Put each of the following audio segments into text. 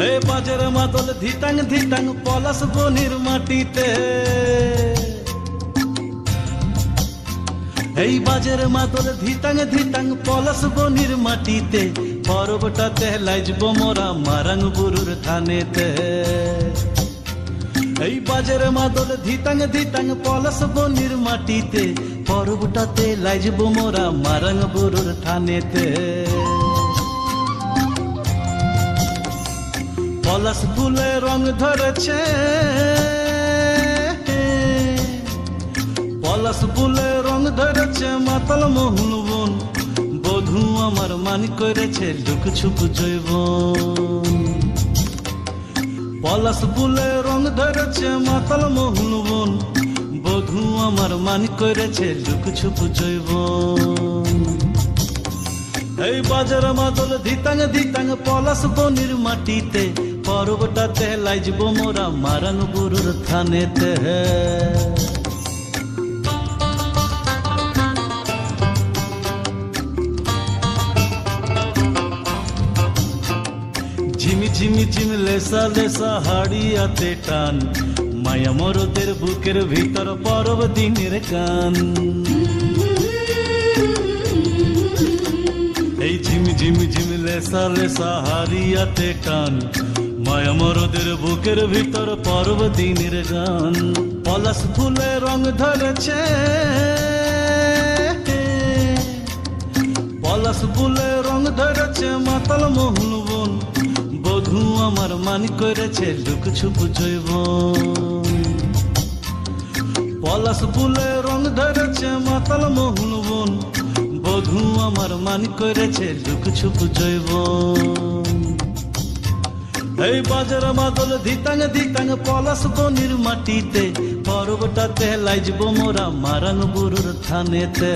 এই বাজের মাদল ধিটাং ধিটাং পলাশ বনির মাটিতে, এই বাজের মাদল ধিটাং ধিটাং পলাশ বনির মাটিতে, পরবটাতে লাইজব মোরা মারাং বুরুর থানেতে। এই বাজের মাদল ধিটাং ধিটাং পলাশ বনির মাটিতে, পরবটাতে লাইজব মোরা মারাং বুরুর থানেতে। পলাশ ফুলে রং ধরেছে, পলাশ ফুলে রং ধরেছে মাতাল মোহন বন, বধূ আমার মান করেছে লুক ছুপ জৈবন। পলাশ ফুলে রং ধরেছে মাতাল মোহন বন, বধূ আমার মান করেছে লুক ছুপ জৈবন। এই বাজার মাদল ধিতাং ধিতাং পলাশ বনির মাটিতে, পরবটাতে লাইজব মোরা মারাং বুরুর থানেতে। ঝিমি ঝিমি ঝিম লেসা লেসা হাড়িয়াতে টান, মায়া মরদের বুকের ভিতর পরব দিনের গান। এই ঝিমি ঝিমি ঝিম লেসা লেসা হাড়িয়াতে টান, মায়া মরদের বুকের ভিতর পরব দিনের গান। পলাশ ফুলে রং ধরেছে, পলাশ ফুলে রং ধরেছে মাতাল মোহন বন, বধূ আমার মান করেছে লুক ছুপ জৈবন। পলাশ ফুলে রং ধরেছে মাতাল মোহন বন, বধূ আমার মান করেছে লুক ছুপ জৈবন। এই বাজার মাদল ধিতাং ধিতাং পলাশ বনির মাটিতে, পরবটাতে লাইজব মোরা মারাং বুরুর থানেতে।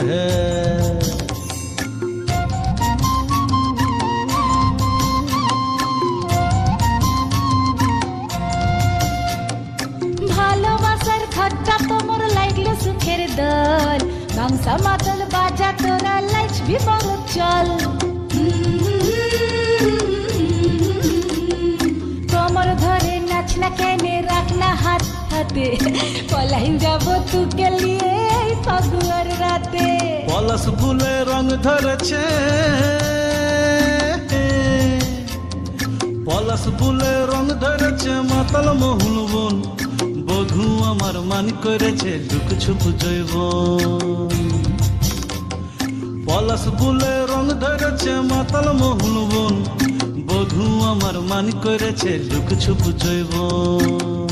ভালোবাসার খট্টা তোমর লাগলো সুখের দল, গামসা মাদল বাজা তোরা লাইজবি বল চল। তোমর ধরে নাচ না কেনে রাখ না হাত হাতে, পলাইন যাব তুকে লিয়ে এই ফাগুয়ার রাতে। পলাশ ফুলে রং ধরেছে, পলাশ ফুলে রং ধরেছে মাতাল মোহন বন, বধূ আমার মান করেছে লুক ছুপ জৈবন। পলাশ ফুলে রং ধরেছে মাতাল মোহন বন, বধূ আমার মান করেছে লুক ছুপ জৈবন।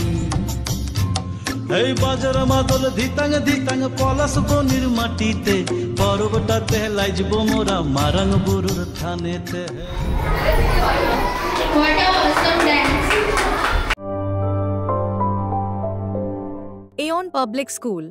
এই বাজার মাদল ধিতাং ধিতাং পলাশ বনির মাটিতে, পরবটাতে লাইজব মোরা Marang Burur থানেতে। What a awesome dance! Aeon Public School